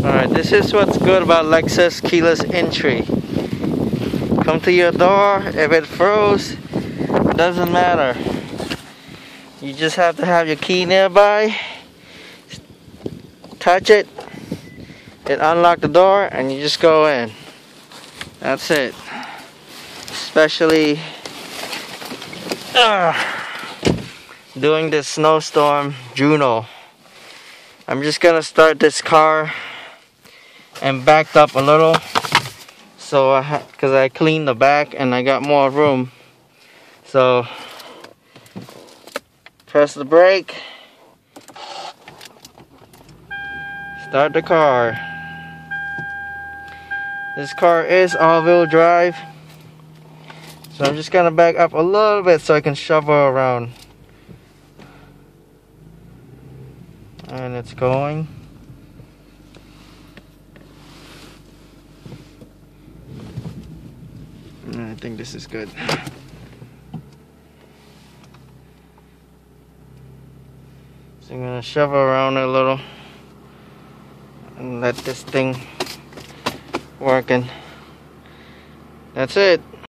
Alright, this is what's good about Lexus keyless entry. Come to your door, if it froze, it doesn't matter. You just have to have your key nearby, touch it, it unlock the door, and you just go in. That's it. Especially during this snowstorm, Juno. I'm just gonna start this car and backed up a little, so because I cleaned the back and I got more room. So press the brake, start the car. This car is all-wheel drive, so I'm just gonna back up a little bit so I can shovel around. And it's going. I think this is good. So I'm gonna shovel around a little and let this thing working. That's it.